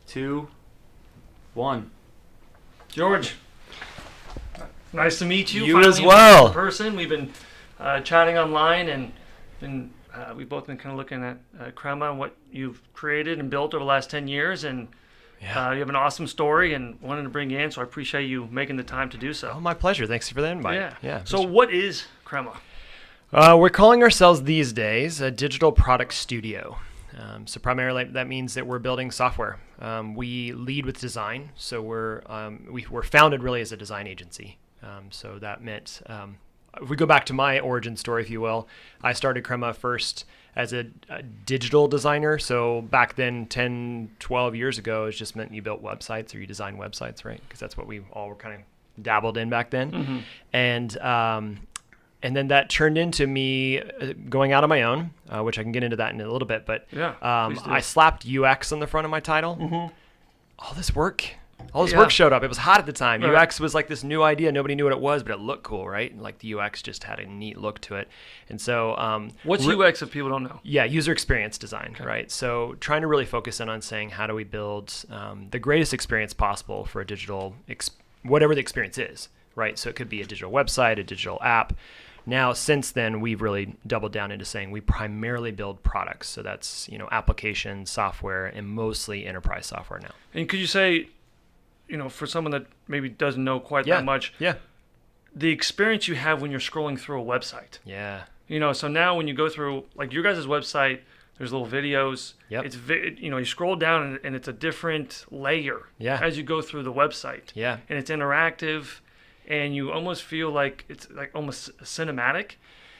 2, 1. George, nice to meet you. You finally as well. In person. We've been chatting online, and we've both been kind of looking at Crema and what you've created and built over the last 10 years. And you have an awesome story and wanted to bring you in, so I appreciate you making the time to do so. Oh, my pleasure. Thanks for the invite. Yeah. So what is Crema? We're calling ourselves these days a digital product studio. So primarily that means that we're building software. We lead with design. So we're founded really as a design agency. So that meant, if we go back to my origin story, if you will, I started Crema first as a digital designer. So back then, 10, 12 years ago, it just meant you built websites or you designed websites, right? Because that's what we all were kind of dabbled in back then. Mm-hmm. And then that turned into me going out on my own, which I can get into that in a little bit. But I slapped UX on the front of my title. Mm-hmm. All this work showed up. It was hot at the time. Right. UX was like this new idea. Nobody knew what it was, but it looked cool, right? And like the UX just had a neat look to it. And so... what's UX if people don't know? Yeah, user experience design, right? So trying to really focus in on saying how do we build the greatest experience possible for a digital... whatever the experience is, right? So it could be a digital website, a digital app. Now, since then, we've really doubled down into saying we primarily build products. So that's, applications, software, and mostly enterprise software now. And could you say, for someone that maybe doesn't know quite that much, the experience you have when you're scrolling through a website. Yeah. So now when you go through, like your guys' website, there's little videos. Yep. It's you scroll down and it's a different layer as you go through the website. Yeah. And it's interactive. And you almost feel like it's like almost cinematic.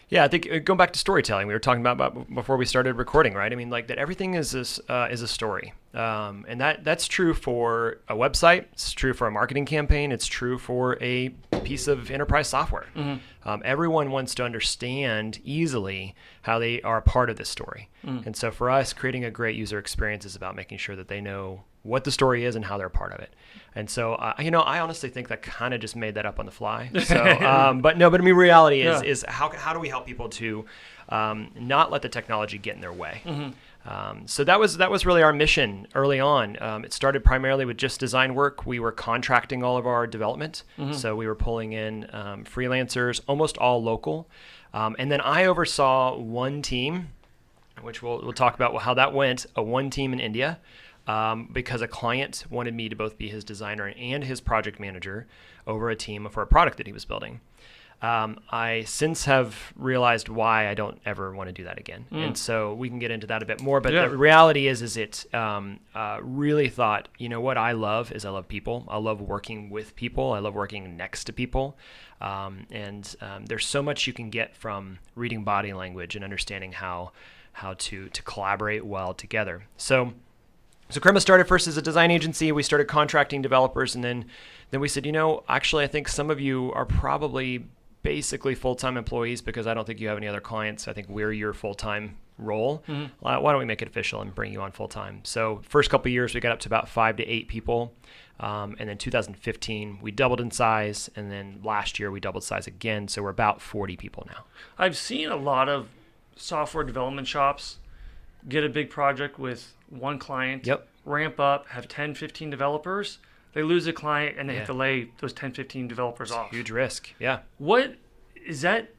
Yeah, I think going back to storytelling, we were talking about before we started recording, right? I mean, like that everything is a story, and that's true for a website. It's true for a marketing campaign. It's true for a piece of enterprise software. Mm-hmm. Everyone wants to understand easily how they are a part of this story, and so for us, creating a great user experience is about making sure that they know what the story is and how they're a part of it. And so, I honestly think that kind of just made that up on the fly. So, but I mean, reality is how do we help people to not let the technology get in their way? Mm-hmm. So that was really our mission early on. It started primarily with just design work. We were contracting all of our development. Mm-hmm. So we were pulling in freelancers, almost all local. And then I oversaw one team, which we'll talk about how that went, one team in India. Because a client wanted me to both be his designer and his project manager over a team for a product that he was building. I since have realized why I don't ever want to do that again. And so we can get into that a bit more. But the reality is it really thought, what I love is I love people. I love working with people. I love working next to people. And there's so much you can get from reading body language and understanding how to collaborate well together. So Crema started first as a design agency. We started contracting developers, and then we said, actually, I think some of you are probably basically full-time employees because I don't think you have any other clients. I think we're your full-time role. Mm-hmm. Why don't we make it official and bring you on full-time? So first couple of years, we got up to about 5 to 8 people. And then 2015, we doubled in size. And then last year, we doubled size again. So we're about 40 people now. I've seen a lot of software development shops get a big project with one client, ramp up, have 10, 15 developers. They lose a client and they have to lay those 10, 15 developers off. Huge risk, yeah. What is that?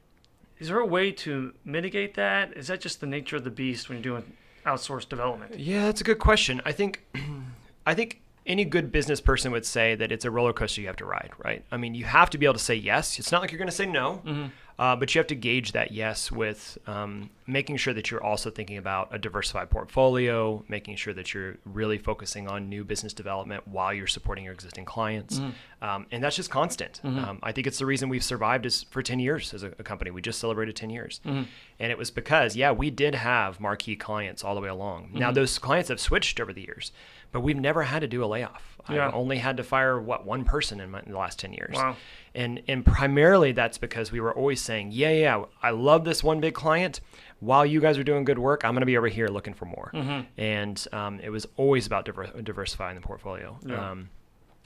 Is there a way to mitigate that? Is that just the nature of the beast when you're doing outsourced development? Yeah, that's a good question. I think any good business person would say that it's a roller coaster you have to ride, right? I mean, you have to be able to say yes. It's not like you're going to say no. Mm-hmm. But you have to gauge that yes with making sure that you're also thinking about a diversified portfolio, making sure that you're really focusing on new business development while you're supporting your existing clients. Mm-hmm. And that's just constant. Mm-hmm. I think it's the reason we've survived for 10 years as a company. We just celebrated 10 years. Mm-hmm. And it was because, we did have marquee clients all the way along. Mm-hmm. Now, those clients have switched over the years, but we've never had to do a layoff. I've only had to fire, one person in the last 10 years. Wow. And primarily that's because we were always saying, I love this one big client. While you guys are doing good work, I'm going to be over here looking for more. Mm-hmm. And it was always about diversifying the portfolio. Yeah.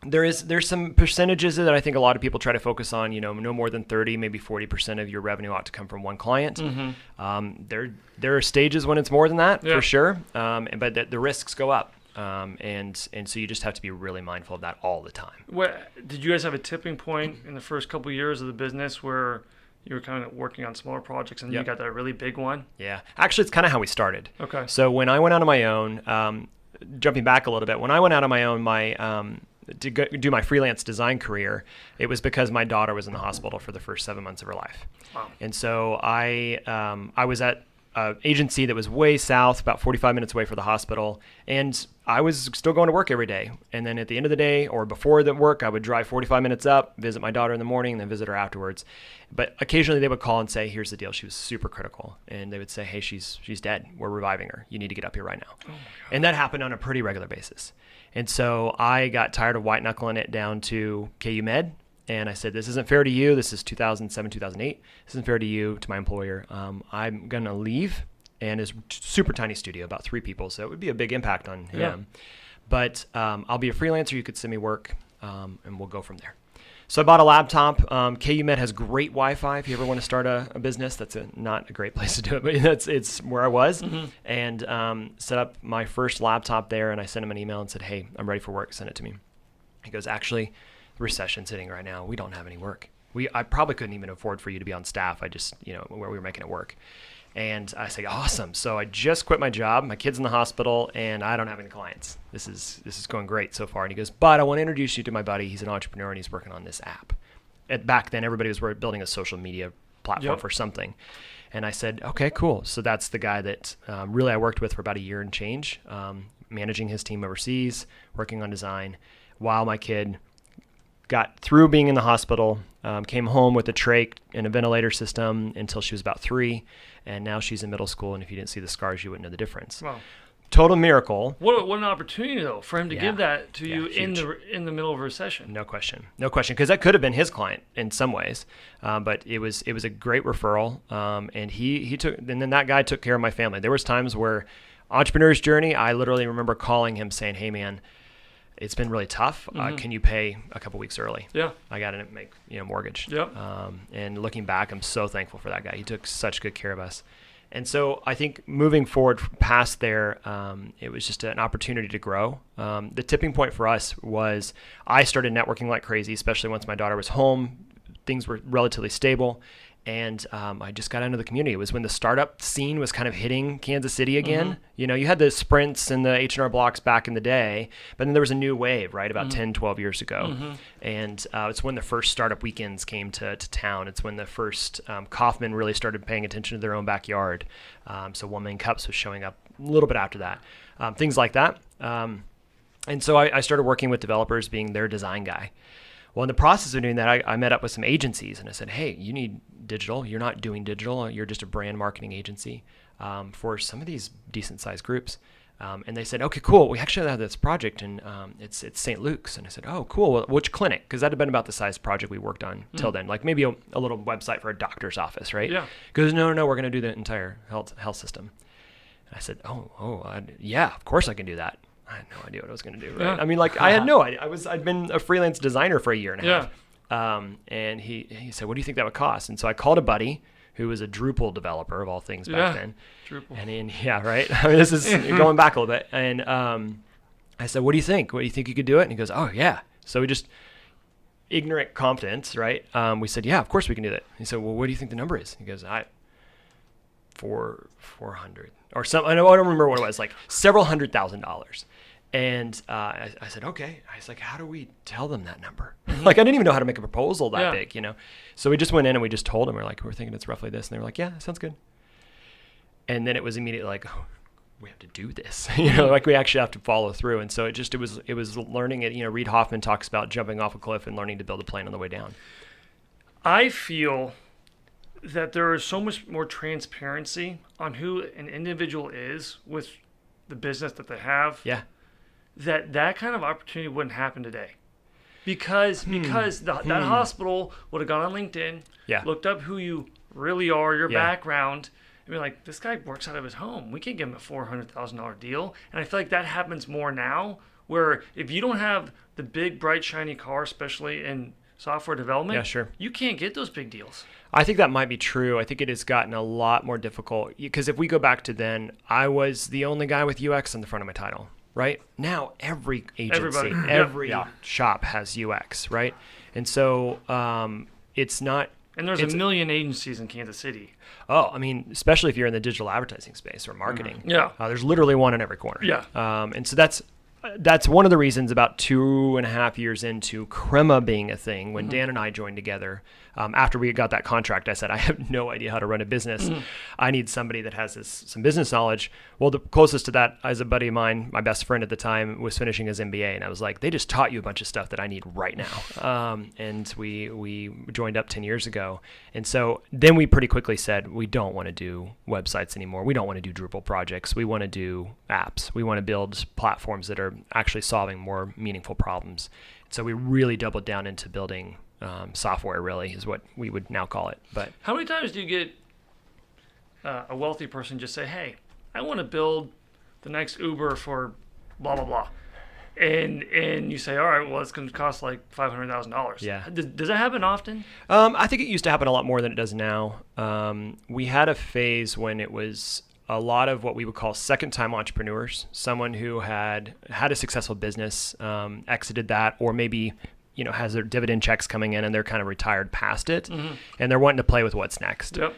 There's some percentages that I think a lot of people try to focus on, no more than 30, maybe 40% of your revenue ought to come from one client. Mm-hmm. There are stages when it's more than that, for sure. But the risks go up. and so you just have to be really mindful of that all the time. What did you guys have a tipping point in the first couple of years of the business where you were kind of working on smaller projects and then you got that really big one? Yeah, actually, it's kind of how we started. Okay. So when I went out on my own, jumping back a little bit, when I went out on my own, to do my freelance design career, it was because my daughter was in the hospital for the first 7 months of her life. Wow. And so I was at an agency that was way south, about 45 minutes away from the hospital, and I was still going to work every day. And then at the end of the day or before the work, I would drive 45 minutes up, visit my daughter in the morning, and then visit her afterwards. But occasionally they would call and say, here's the deal. She was super critical. And they would say, hey, she's dead. We're reviving her. You need to get up here right now. Oh, and that happened on a pretty regular basis. And so I got tired of white knuckling it down to KU Med. And I said, this isn't fair to you. This is 2007, 2008. This isn't fair to you, to my employer. I'm going to leave. And it's a super tiny studio, about 3 people. So it would be a big impact on him. Yeah. But I'll be a freelancer. You could send me work, and we'll go from there. So I bought a laptop. KU Med has great Wi-Fi. If you ever want to start a business, that's not a great place to do it, but it's where I was. Mm-hmm. And set up my first laptop there. And I sent him an email and said, hey, I'm ready for work. Send it to me. He goes, actually, the recession's hitting right now. We don't have any work. I probably couldn't even afford for you to be on staff. I just, where we were making it work. And I say, awesome. So I just quit my job. My kid's in the hospital, and I don't have any clients. This is going great so far. And he goes, but I want to introduce you to my buddy. He's an entrepreneur, and he's working on this app. Back then, everybody was building a social media platform for something. And I said, okay, cool. So that's the guy that really I worked with for about a year and change, managing his team overseas, working on design, while my kid got through being in the hospital, came home with a trach and a ventilator system until she was about 3, and now she's in middle school, and if you didn't see the scars, you wouldn't know the difference. Wow. Total miracle. What an opportunity, though, for him to give that to you in the middle of a recession. No question, because that could have been his client in some ways, but it was a great referral, and he took, and then that guy took care of my family. There was times where entrepreneur's journey, I literally remember calling him saying, hey, man, it's been really tough. Mm-hmm. Can you pay a couple weeks early? Yeah. I got to make mortgage. Yep. And looking back, I'm so thankful for that guy. He took such good care of us. And so I think moving forward past there, it was just an opportunity to grow. The tipping point for us was I started networking like crazy, especially once my daughter was home. Things were relatively stable. And I just got into the community. It was when the startup scene was kind of hitting Kansas City again. Mm-hmm. You had the Sprints and the H&R Blocks back in the day, but then there was a new wave, right, about 10, 12 years ago. Mm-hmm. And it's when the first startup weekends came to town. It's when the first Kaufman really started paying attention to their own backyard. So One Man Cups was showing up a little bit after that. Things like that. And so I started working with developers, being their design guy. Well, in the process of doing that, I met up with some agencies, and I said, hey, you need digital. You're not doing digital. You're just a brand marketing agency for some of these decent-sized groups. And they said, okay, cool. We actually have this project, and it's St. Luke's. And I said, oh, cool. Well, which clinic? Because that had been about the size project we worked on till then. Like maybe a little website for a doctor's office, right? Yeah. Because no, we're going to do the entire health system. And I said, yeah, of course I can do that. I had no idea what I was going to do. Right? Yeah. I mean, I had no idea. I'd been a freelance designer for a year and a half. And he said, what do you think that would cost? And so I called a buddy who was a Drupal developer of all things back then. Drupal. And right. I mean, this is going back a little bit. And I said, what do you think? What do you think you could do it? And he goes, oh yeah. So we just ignorant confidence, right? We said, yeah, of course we can do that. He said, well, what do you think the number is? He goes, 400 or something. I don't remember what it was, like several $100,000. And I said, okay. I was like, how do we tell them that number? Like, I didn't even know how to make a proposal that big, So we just went in and we just told them, we're thinking it's roughly this. And they were like, yeah, that sounds good. And then it was immediately like, oh, we have to do this, like we actually have to follow through. And so it was learning it. Reid Hoffman talks about jumping off a cliff and learning to build a plane on the way down. I feel that there is so much more transparency on who an individual is with the business that they have. Yeah. That kind of opportunity wouldn't happen today, because that hospital would have gone on LinkedIn, looked up who you really are, your background, and be like, this guy works out of his home. We can give him a $400,000 deal. And I feel like that happens more now, where if you don't have the big, bright, shiny car, especially in software development, you can't get those big deals. I think that might be true. I think it has gotten a lot more difficult, because if we go back to then, I was the only guy with UX on the front of my title. right? Now every agency, Everybody. every Yeah. shop has UX, right? And so it's not. And there's it's a million agencies in Kansas City. Oh, I mean, especially if you're in the digital advertising space or marketing. Yeah. There's literally one in every corner. Yeah. And so that's one of the reasons about 2.5 years into Crema being a thing, when Dan and I joined together, after we got that contract, I said, I have no idea how to run a business. I need somebody that has some business knowledge. Well, the closest to that is a buddy of mine, my best friend at the time, was finishing his MBA. And I was like, they just taught you a bunch of stuff that I need right now. And we joined up 10 years ago. And so then we pretty quickly said, we don't want to do websites anymore. We don't want to do Drupal projects. We want to do apps. We want to build platforms that are actually solving more meaningful problems. So we really doubled down into building software, really, is what we would now call it. But How many times do you get a wealthy person just say, hey, I want to build the next Uber for blah, blah, blah. And you say, all right, well, it's going to cost like $500,000. Yeah. Does that happen often? I think it used to happen a lot more than it does now. We had a phase when it was a lot of what we would call second-time entrepreneurs, someone who had a successful business, exited that, or maybe has their dividend checks coming in and they're kind of retired past it, and they're wanting to play with what's next. Yep.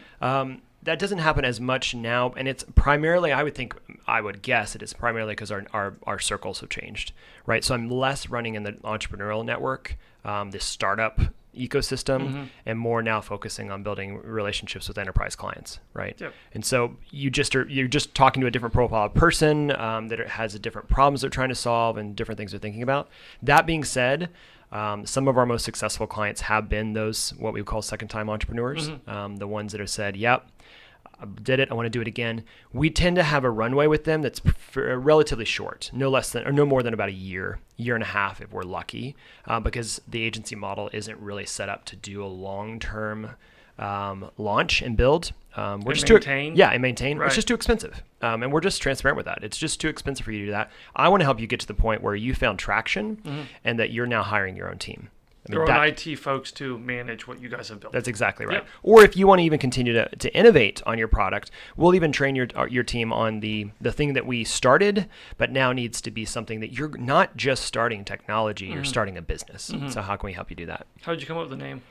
That doesn't happen as much now, and it's primarily, I would guess it is primarily because our circles have changed, right? So I'm less running in the entrepreneurial network, the startup ecosystem, and more now focusing on building relationships with enterprise clients, right? Yep. And so you're just talking to a different profile of person that has a different problems they're trying to solve and different things they're thinking about. That being said, some of our most successful clients have been those what we would call second-time entrepreneurs, the ones that have said, "Yep, I did it. I want to do it again." We tend to have a runway with them that's relatively short, no more than about a year and a half if we're lucky, because the agency model isn't really set up to do a long-term launch and build. And maintain. And maintain. Right. It's just too expensive, and we're just transparent with that. It's just too expensive for you to do that. I want to help you get to the point where you found traction, and that you're now hiring your own team. Your own IT folks to manage what you guys have built. That's exactly right. Yep. Or if you want to even continue to innovate on your product, we'll even train your team on the thing that we started, but now needs to be something that you're not just starting technology, you're starting a business. So how can we help you do that? How did you come up with the name?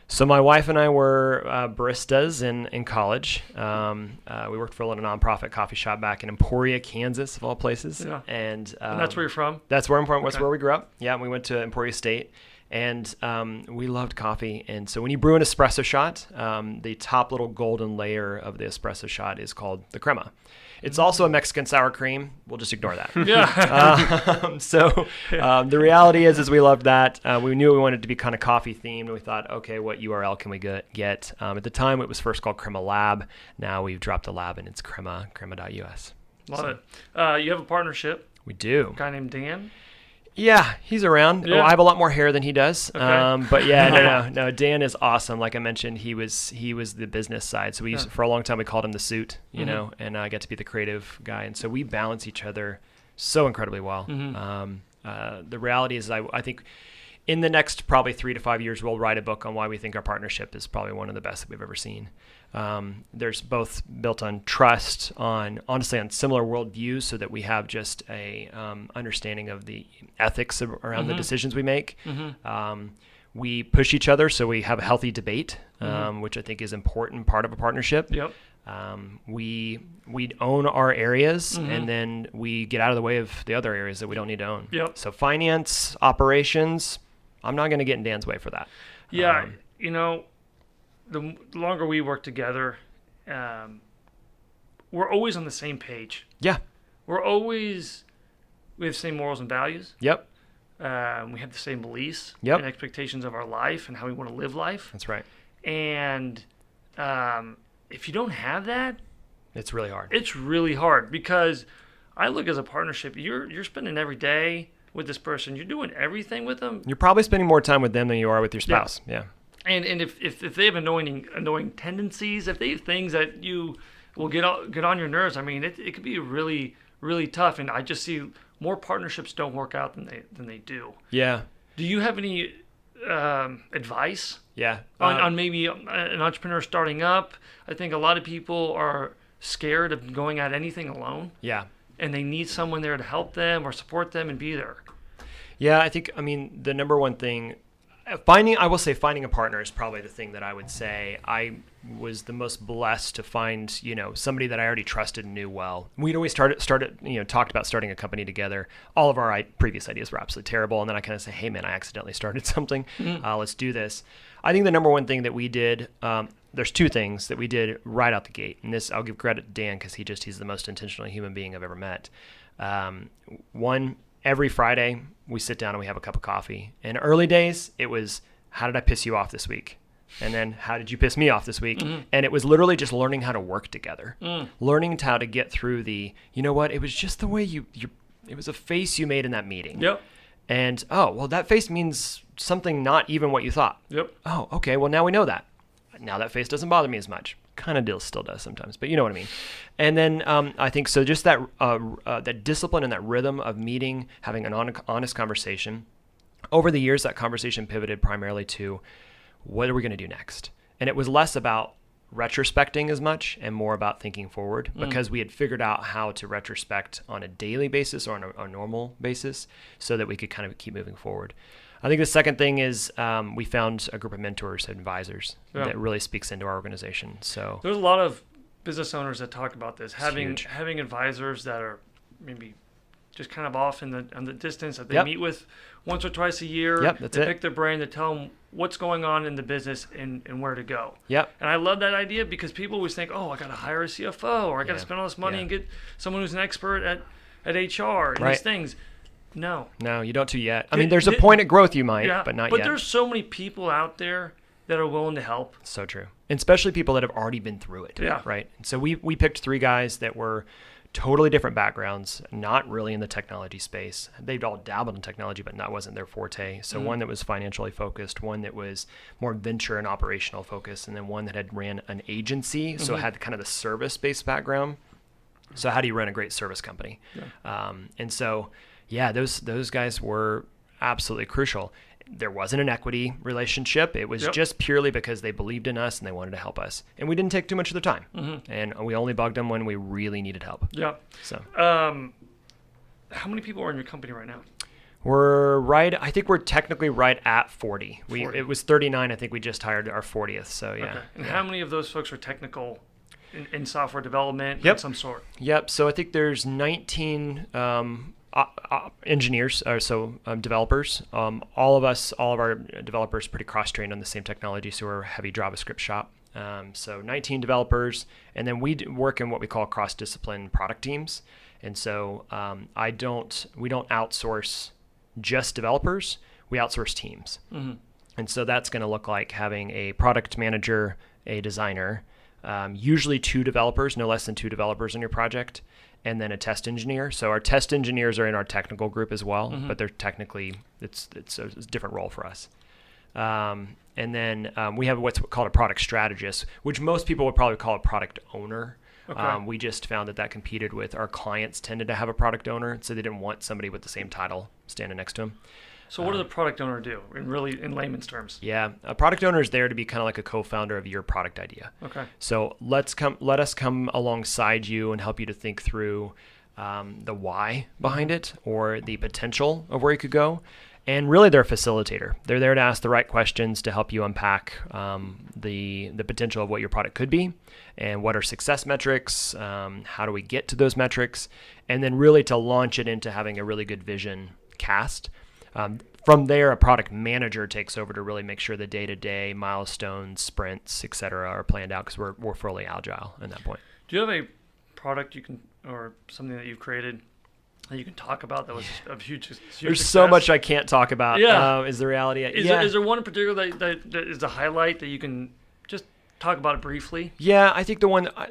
So my wife and I were baristas in college. We worked for a little nonprofit coffee shop back in Emporia, Kansas, of all places. Yeah. And that's where you're from? That's where I'm from. That's Okay. where we grew up. Yeah, and we went to Emporia State. And we loved coffee. And so when you brew an espresso shot, the top little golden layer of the espresso shot is called the crema. It's also a Mexican sour cream. We'll just ignore that. Yeah. The reality is we loved that. We knew we wanted to be kind of coffee themed. And we thought, okay, what URL can we get? At the time, it was first called Crema Lab. Now we've dropped the lab and it's crema.us. Love it. You have a partnership. We do. A guy named Dan. Yeah, he's around. Yeah. Oh, I have a lot more hair than he does. Okay. But yeah, no. Dan is awesome. Like I mentioned, he was the business side. So for a long time we called him the suit, and I get to be the creative guy. And so we balance each other so incredibly well. The reality is, I think in the next probably 3 to 5 years, we'll write a book on why we think our partnership is probably one of the best that we've ever seen. There's both built on trust, honestly on similar worldviews, so that we have just a understanding of the ethics around the decisions we make. We push each other, so we have a healthy debate, which I think is important part of a partnership. Yep. We own our areas, and then we get out of the way of the other areas that we don't need to own. Yep. So finance, operations, I'm not going to get in Dan's way for that. Yeah, the longer we work together, we're always on the same page. Yeah. We have the same morals and values. Yep. We have the same beliefs Yep. and expectations of our life and how we want to live life. That's right. And if you don't have that, It's really hard. it's really hard, because I look as a partnership. You're spending every day with this person. You're doing everything with them. You're probably spending more time with them than you are with your spouse. Yeah. And if they have annoying tendencies, if they have things that you will get on your nerves, I mean, it could be really, really tough. And I just see more partnerships don't work out than they do. Yeah. Do you have any advice Yeah. on maybe an entrepreneur starting up? I think a lot of people are scared of going at anything alone. Yeah. and they need someone there to help them or support them and be there. Yeah, I mean, the number one thing, finding a partner is probably the thing that I would say. I was the most blessed to find, somebody that I already trusted and knew well. We'd always talked about starting a company together. All of our previous ideas were absolutely terrible. And then I kind of say, hey man, I accidentally started something. Let's do this. I think the number one thing that we did, there's two things that we did right out the gate. And this, I'll give credit to Dan because he's the most intentional human being I've ever met. One, every Friday, we sit down and we have a cup of coffee. In early days, it was, how did I piss you off this week? And then, how did you piss me off this week? And it was literally just learning how to work together. Learning how to get through it was just the way it was a face you made in that meeting. Yep. And, that face means something not even what you thought. Yep. Oh, okay, well, now we know that. Now that face doesn't bother me as much. Kind of still does sometimes, but you know what I mean. And then I think so. Just that discipline and that rhythm of meeting, having an honest conversation. Over the years, that conversation pivoted primarily to what are we going to do next, and it was less about retrospecting as much and more about thinking forward because we had figured out how to retrospect on a daily basis or on a normal basis, so that we could kind of keep moving forward. I think the second thing is we found a group of mentors and advisors that really speaks into our organization. So there's a lot of business owners that talk about this, having huge. Advisors that are maybe just kind of off in the distance that they meet with once or twice a year. That's they it. pick their brain to tell them what's going on in the business and where to go. Yep. And I love that idea because people always think, I got to hire a CFO or I got to spend all this money and get someone who's an expert at HR and these things. No, you don't do yet. I mean, there's a point of growth you might, but not yet. But there's so many people out there that are willing to help. So true. And especially people that have already been through it. Yeah. Right. And so we picked 3 guys that were totally different backgrounds, not really in the technology space. They'd all dabbled in technology, but that wasn't their forte. So one that was financially focused, one that was more venture and operational focused, and then one that had ran an agency, so had kind of the service-based background. So how do you run a great service company? Yeah. And so... yeah, those guys were absolutely crucial. There wasn't an equity relationship. It was just purely because they believed in us and they wanted to help us. And we didn't take too much of their time. And we only bugged them when we really needed help. Yeah. So, how many people are in your company right now? I think we're technically right at 40. It was 39. I think we just hired our 40th. So, yeah. Okay. And how many of those folks are technical in software development of some sort? Yep. So I think there's 19... engineers, developers. All of our developers are pretty cross-trained on the same technology, so we're a heavy JavaScript shop. So 19 developers, and then we work in what we call cross-discipline product teams. And so we don't outsource just developers, we outsource teams. And so that's going to look like having a product manager, a designer, usually 2 developers, no less than 2 developers in your project, and then a test engineer. So our test engineers are in our technical group as well, but they're technically, it's a different role for us. And then we have what's called a product strategist, which most people would probably call a product owner. Okay. We just found that competed with our clients tended to have a product owner, so they didn't want somebody with the same title standing next to them. So what does a product owner do, in layman's terms? Yeah, a product owner is there to be kind of like a co-founder of your product idea. Okay. So let us come alongside you and help you to think through the why behind it or the potential of where you could go. And really, they're a facilitator. They're there to ask the right questions to help you unpack the potential of what your product could be and what are success metrics, how do we get to those metrics, and then really to launch it into having a really good vision cast. From there, a product manager takes over to really make sure the day-to-day milestones, sprints, et cetera, are planned out because we're fully agile at that point. Do you have a product or something that you've created that you can talk about that was of huge success? There's so much I can't talk about. Is the reality. Is there one in particular that is a highlight that you can just talk about it briefly? Yeah, I think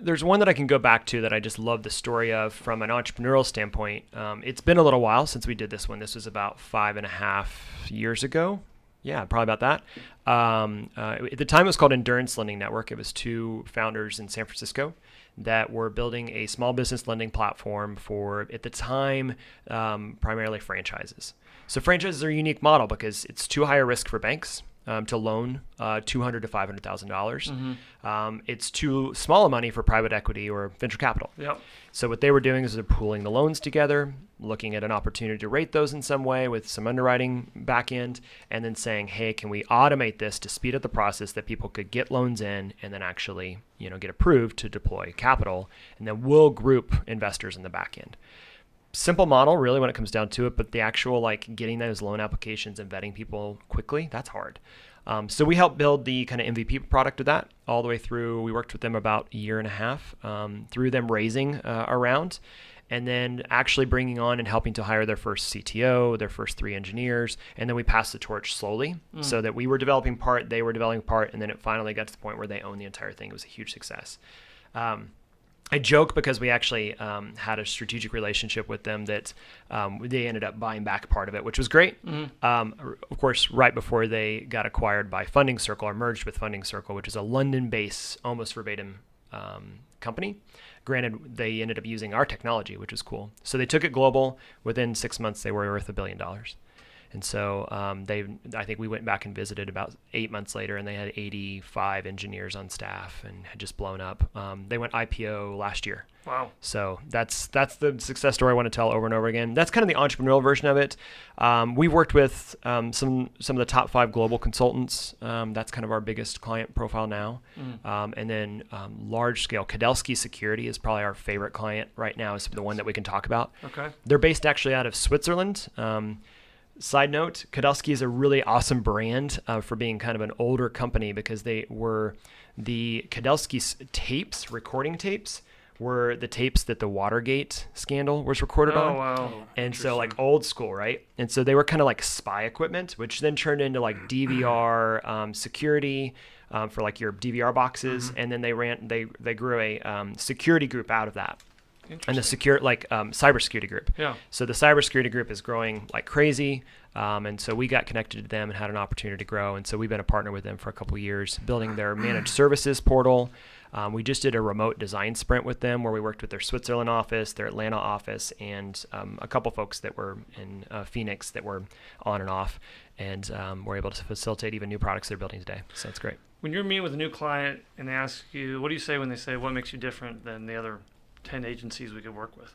there's one that I can go back to that I just love the story of from an entrepreneurial standpoint. It's been a little while since we did this one. This was about 5.5 years ago. Yeah, probably about that. At the time, it was called Endurance Lending Network. It was 2 founders in San Francisco that were building a small business lending platform for, at the time, primarily franchises. So franchises are a unique model because it's too high a risk for banks. to loan $200,000 to $500,000. It's too small a money for private equity or venture capital. Yep. So what they were doing is they're pooling the loans together, looking at an opportunity to rate those in some way with some underwriting back end, and then saying, hey, can we automate this to speed up the process that people could get loans in and then actually, get approved to deploy capital, and then we'll group investors in the back end. Simple model, really, when it comes down to it, but the actual getting those loan applications and vetting people quickly, that's hard. So we helped build the kind of MVP product of that all the way through. We worked with them about a year and a half through them raising a round, and then actually bringing on and helping to hire their first CTO, their first 3 engineers, and then we passed the torch slowly so that we were developing part, they were developing part, and then it finally got to the point where they owned the entire thing. It was a huge success. I joke because we actually had a strategic relationship with them that they ended up buying back part of it, which was great. Of course, right before they got acquired by Funding Circle or merged with Funding Circle, which is a London-based, almost verbatim company. Granted, they ended up using our technology, which was cool. So they took it global. Within 6 months, they were worth $1 billion. And so I think we went back and visited about 8 months later, and they had 85 engineers on staff and had just blown up. They went IPO last year. Wow. So that's the success story I want to tell over and over again. That's kind of the entrepreneurial version of it. We've worked with some of the top 5 global consultants. That's kind of our biggest client profile now. And then large scale, Kudelski Security is probably our favorite client right now. Is the one that we can talk about. Okay. They're based actually out of Switzerland. Side note, Kudelski is a really awesome brand for being kind of an older company because they were the Kudelski's tapes, recording tapes, were the tapes that the Watergate scandal was recorded on. Oh, wow. And so old school, right? And so they were kind of like spy equipment, which then turned into DVR security for your DVR boxes. And then they grew a security group out of that. And the cybersecurity group. Yeah. So the cybersecurity group is growing like crazy. And so we got connected to them and had an opportunity to grow. And so we've been a partner with them for a couple of years, building their managed services portal. We just did a remote design sprint with them where we worked with their Switzerland office, their Atlanta office, and a couple folks that were in Phoenix that were on and off. And we're able to facilitate even new products they're building today. So it's great. When you're meeting with a new client and they ask you, what do you say when they say, what makes you different than the other 10 agencies we could work with?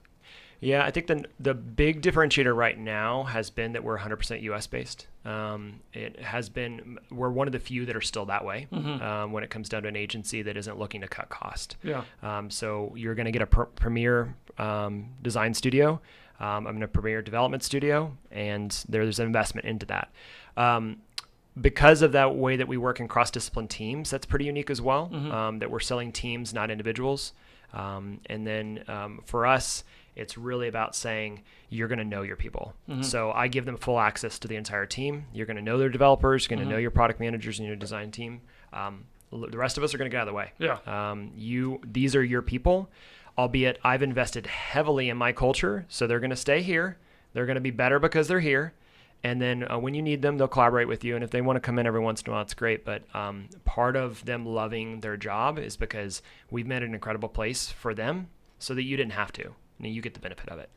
Yeah, I think the big differentiator right now has been that we're 100% US based. It has been, we're one of the few that are still that way when it comes down to an agency that isn't looking to cut cost. Yeah. So you're going to get a premier design studio, I'm in a premier development studio, and there's an investment into that. Because of that way that we work in cross-discipline teams, that's pretty unique as well, that we're selling teams, not individuals. And then for us, it's really about saying you're going to know your people. So I give them full access to the entire team. You're going to know their developers. You're going to know your product managers and your design team. The rest of us are going to get out of the way. Yeah. These are your people, albeit I've invested heavily in my culture. So they're going to stay here. They're going to be better because they're here. And then when you need them, they'll collaborate with you. And if they want to come in every once in a while, it's great. But part of them loving their job is because we've made an incredible place for them so that you didn't have to. And you get the benefit of it.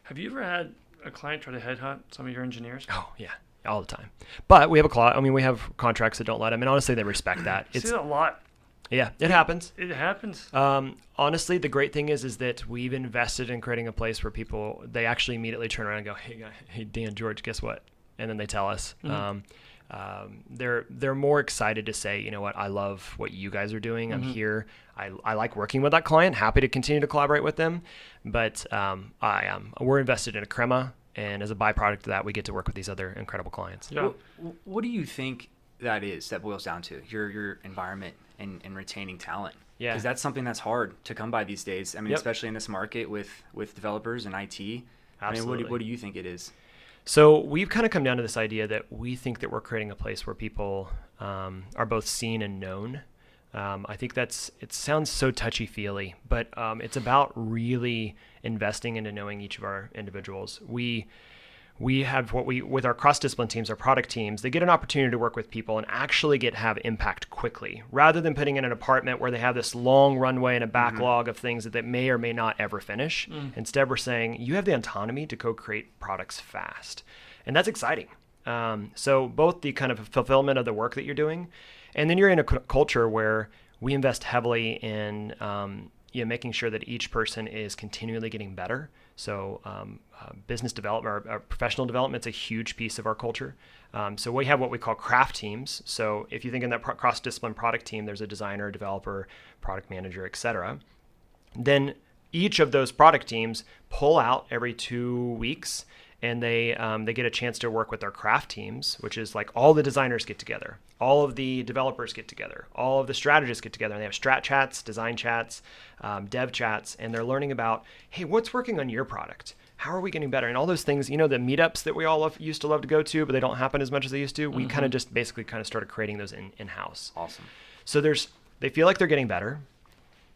Have you ever had a client try to headhunt some of your engineers? Oh, yeah. All the time. But we have we have contracts that don't let them. And honestly, they respect that. I see that a lot. Yeah, it happens. It happens. Honestly, the great thing is that we've invested in creating a place where people, they actually immediately turn around and go, hey Dan, George, guess what? And then they tell us. They're more excited to say, you know what, I love what you guys are doing. I'm here. I like working with that client. Happy to continue to collaborate with them. But we're invested in a Crema, and as a byproduct of that, we get to work with these other incredible clients. Yeah. What do you think that boils down to? Your environment and retaining talent. Yeah. Because that's something that's hard to come by these days. I mean, especially in this market with developers and IT. Absolutely. I mean, what do you think it is? So we've kind of come down to this idea that we think that we're creating a place where people are both seen and known. I think it sounds so touchy-feely, but it's about really investing into knowing each of our individuals. We have with our cross-discipline teams, our product teams, they get an opportunity to work with people and actually have impact quickly, rather than putting in an apartment where they have this long runway and a backlog of things that they may or may not ever finish. Instead, we're saying you have the autonomy to co-create products fast. And that's exciting. So both the kind of fulfillment of the work that you're doing, and then you're in a culture where we invest heavily in making sure that each person is continually getting better. So business development or professional development is a huge piece of our culture. So we have what we call craft teams. So if you think in that cross-discipline product team, there's a designer, developer, product manager, et cetera. Then each of those product teams pull out every 2 weeks, and they get a chance to work with our craft teams, which is like all the designers get together, all of the developers get together, all of the strategists get together, and they have strat chats, design chats, dev chats, and they're learning about, hey, what's working on your product? How are we getting better? And all those things, the meetups that we all used to love to go to, but they don't happen as much as they used to. We kind of just basically started creating those in-house. Awesome. So they feel like they're getting better.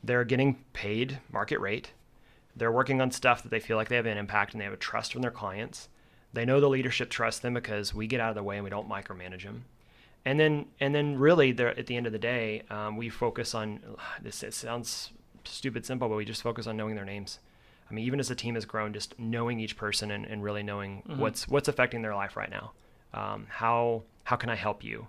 They're getting paid market rate. They're working on stuff that they feel like they have an impact, and they have a trust from their clients. They know the leadership trusts them because we get out of the way and we don't micromanage them. And then really, at the end of the day, we focus on this. It sounds stupid simple, but we just focus on knowing their names. I mean, even as the team has grown, just knowing each person and really knowing what's affecting their life right now. How can I help you?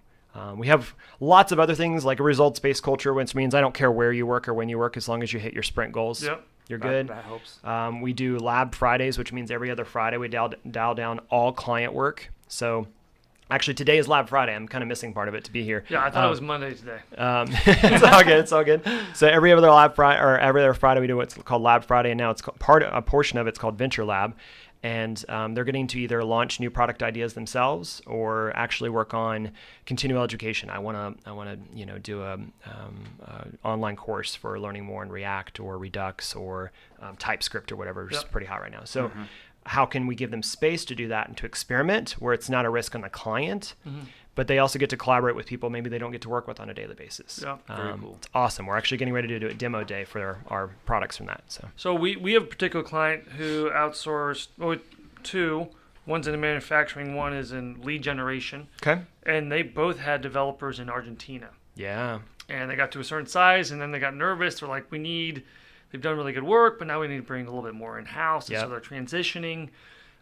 We have lots of other things like a results-based culture, which means I don't care where you work or when you work, as long as you hit your sprint goals. Yep. You're good. That helps. We do Lab Fridays, which means every other Friday we dial down all client work. So actually today is Lab Friday. I'm kind of missing part of it to be here. Yeah, I thought it was Monday today. It's all good. So every other Lab Friday or every other Friday we do what's called Lab Friday, and now it's a portion of it's called Venture Lab. And they're getting to either launch new product ideas themselves or actually work on continual education. I want to do a online course for learning more in React or Redux or TypeScript or whatever is pretty hot right now. So how can we give them space to do that and to experiment where it's not a risk on the client, but they also get to collaborate with people maybe they don't get to work with on a daily basis. Yeah, very cool. It's awesome. We're actually getting ready to do a demo day for our products from that. So we have a particular client who outsourced two. One's in manufacturing, one is in lead generation. Okay. And they both had developers in Argentina. Yeah. And they got to a certain size, and then they got nervous. They're like, they've done really good work, but now we need to bring a little bit more in-house. And so they're transitioning.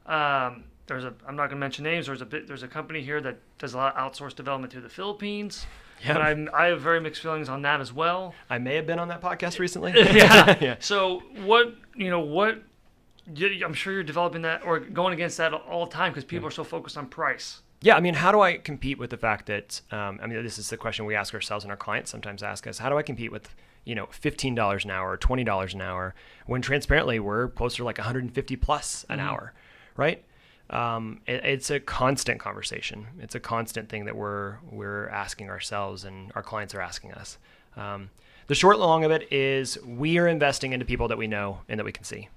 I'm not going to mention names. There's a company here that does a lot of outsourced development to the Philippines. Yep. And I have very mixed feelings on that as well. I may have been on that podcast recently. Yeah. So I'm sure you're developing that or going against that all the time because people are so focused on price. Yeah, I mean, how do I compete with the fact that, this is the question we ask ourselves and our clients sometimes ask us, how do I compete with, $15 an hour or $20 an hour when transparently we're closer to like 150 plus an hour, right? It's a constant conversation. It's a constant thing that we're asking ourselves and our clients are asking us. The short and long of it is we are investing into people that we know and that we can see.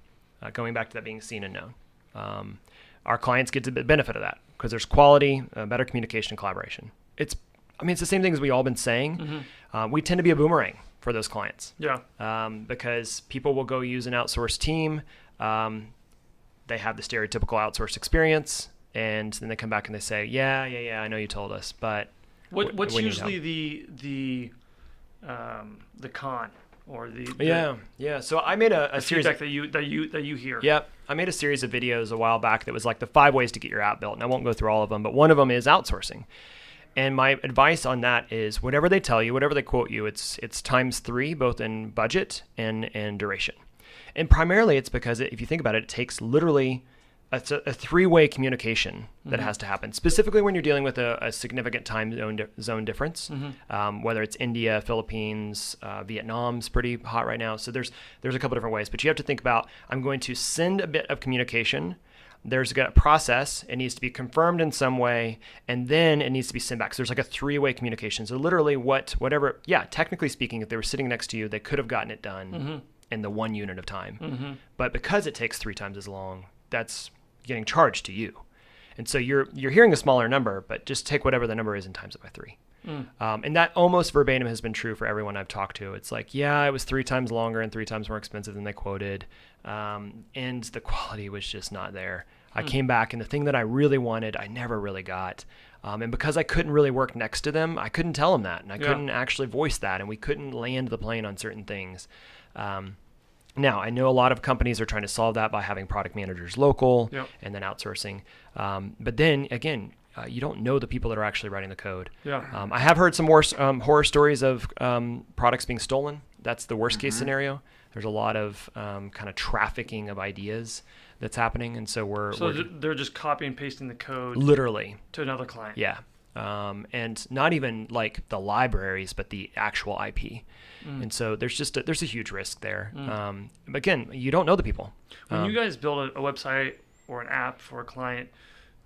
Going back to that being seen and known. Our clients get the benefit of that because there's quality, better communication, and collaboration. It's the same thing as we all been saying. We tend to be a boomerang for those clients. Yeah. Because people will go use an outsourced team. They have the stereotypical outsourced experience, and then they come back and they say, yeah, I know you told us, but what's usually the con? Or So I made a series feedback that you hear. Yeah, I made a series of videos a while back that was like the 5 ways to get your app built, and I won't go through all of them, but one of them is outsourcing. And my advice on that is whatever they tell you, whatever they quote you, it's times 3, both in budget and duration. And primarily it's because if you think about it, it takes literally a 3-way communication that has to happen, specifically when you're dealing with a significant time zone difference, whether it's India, Philippines, Vietnam's pretty hot right now. So there's a couple different ways, but you have to think about, I'm going to send a bit of communication. There's a process. It needs to be confirmed in some way, and then it needs to be sent back. So there's like a 3-way communication. So literally technically speaking, if they were sitting next to you, they could have gotten it done in the 1 unit of time. But because it takes 3 times as long, that's getting charged to you. And so you're hearing a smaller number, but just take whatever the number is and times it by 3. And that almost verbatim has been true for everyone I've talked to. It's like, it was 3 times longer and 3 times more expensive than they quoted. And the quality was just not there. I came back and the thing that I really wanted, I never really got. And because I couldn't really work next to them, I couldn't tell them that. And I couldn't actually voice that. And we couldn't land the plane on certain things. Now, I know a lot of companies are trying to solve that by having product managers local and then outsourcing. But then, again, you don't know the people that are actually writing the code. Yeah. I have heard some more horror stories of products being stolen. That's the worst case scenario. There's a lot of kind of trafficking of ideas that's happening, and so they're just copy and pasting the code literally to another client. Yeah. And not even like the libraries, but the actual IP. And so there's a huge risk there. But again, you don't know the people. When you guys build a website or an app for a client,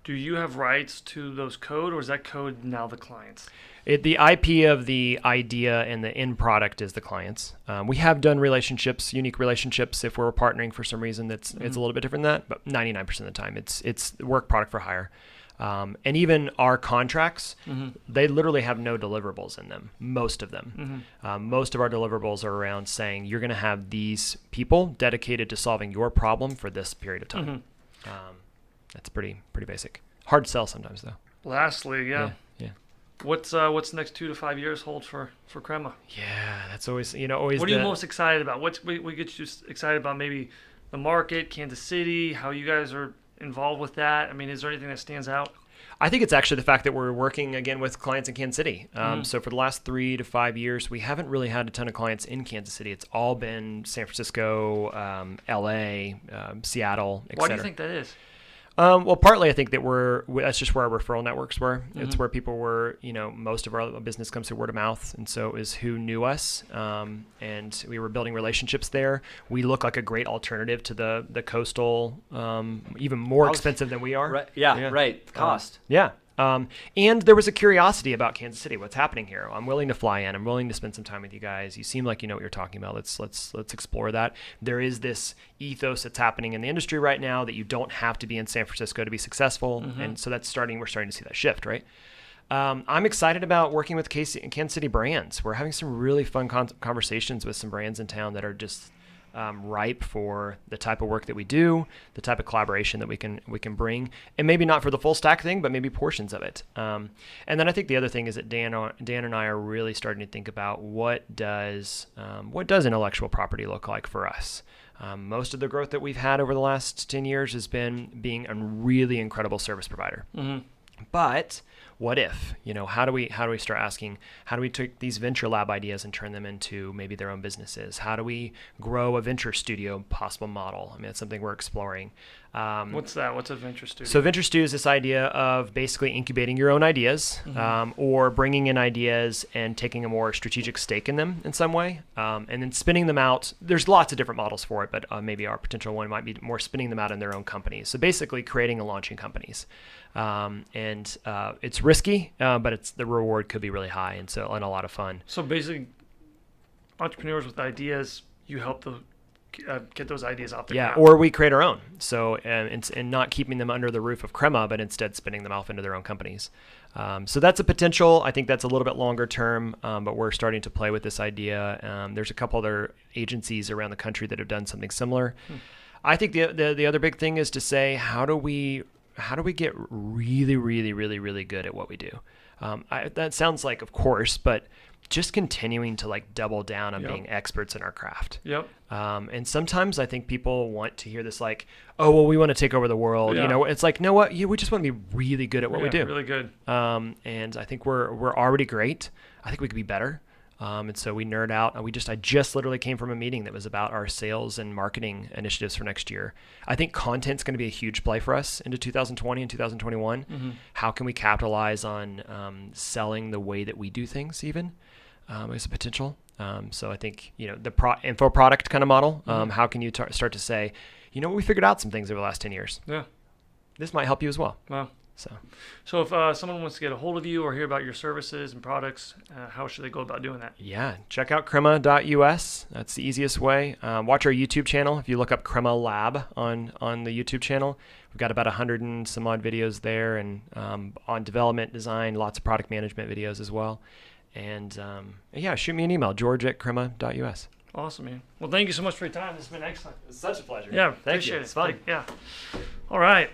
do you have rights to those code, or is that code now the client's? The IP of the idea and the end product is the client's. We have done unique relationships if we're partnering for some reason it's a little bit different than that, but 99% of the time it's work product for hire. And even our contracts, they literally have no deliverables in them, most of them. Most of our deliverables are around saying you're going to have these people dedicated to solving your problem for this period of time. That's pretty basic. Hard to sell sometimes, though. Lastly, yeah. What's the next 2 to 5 years hold for Crema? Yeah, that's always always. What are you most excited about? What gets you excited about? Maybe the market, Kansas City, how you guys are involved with that. I mean, is there anything that stands out? I think it's actually the fact that we're working again with clients in Kansas City. So for the last 3 to 5 years, we haven't really had a ton of clients in Kansas City. It's all been San Francisco, LA, Seattle, etc. Why do you think that is? Well, partly I think that that's just where our referral networks were. It's where people were, most of our business comes through word of mouth. And so it was who knew us. And we were building relationships there. We look like a great alternative to the coastal, even more expensive than we are. Right. Yeah. Right. Cost. Yeah. And there was a curiosity about Kansas City. What's happening here? I'm willing to fly in. I'm willing to spend some time with you guys. You seem like you know what you're talking about. Let's explore that. There is this ethos that's happening in the industry right now that you don't have to be in San Francisco to be successful. And so we're starting to see that shift, right? I'm excited about working with Kansas City brands. We're having some really fun conversations with some brands in town that are just ripe for the type of work that we do, the type of collaboration that we can bring, and maybe not for the full stack thing, but maybe portions of it. And then I think the other thing is that Dan and I are really starting to think about what does intellectual property look like for us. Most of the growth that we've had over the last 10 years has been being a really incredible service provider. But what if, how do we start asking, how do we take these venture lab ideas and turn them into maybe their own businesses? How do we grow a venture studio possible model? I mean, that's something we're exploring. What's that? What's a venture studio? So venture studio is this idea of basically incubating your own ideas, or bringing in ideas and taking a more strategic stake in them in some way, and then spinning them out. There's lots of different models for it, but maybe our potential one might be more spinning them out in their own companies. So basically creating and launching companies. And it's risky, but the reward could be really high and a lot of fun. So basically, entrepreneurs with ideas, you help get those ideas off the ground. Or we create our own. So and not keeping them under the roof of Crema, but instead spinning them off into their own companies. So that's a potential. I think that's a little bit longer term, but we're starting to play with this idea. There's a couple other agencies around the country that have done something similar. I think the other big thing is to say, how do we get really, really, really, really good at what we do? That sounds like, of course, but just continuing to double down on being experts in our craft. And sometimes I think people want to hear this oh, well, we want to take over the world. It's like, no, what? We just want to be really good at what we do. Really good. And I think we're already great. I think we could be better. And so we nerd out. I just literally came from a meeting that was about our sales and marketing initiatives for next year. I think content's going to be a huge play for us into 2020 and 2021. How can we capitalize on selling the way that we do things even? Is a potential. So I think, the info product kind of model, how can you start to say, we figured out some things over the last 10 years. Yeah. This might help you as well. Wow. So if someone wants to get a hold of you or hear about your services and products, how should they go about doing that? Yeah, check out crema.us. That's the easiest way. Watch our YouTube channel. If you look up Crema Lab on the YouTube channel, we've got about 100 and some odd videos there, and on development, design, lots of product management videos as well. And shoot me an email, george@crema.us. Awesome, man. Well, thank you so much for your time. This has been excellent. It's such a pleasure. Yeah, thank you. It. It's fun. Yeah. All right.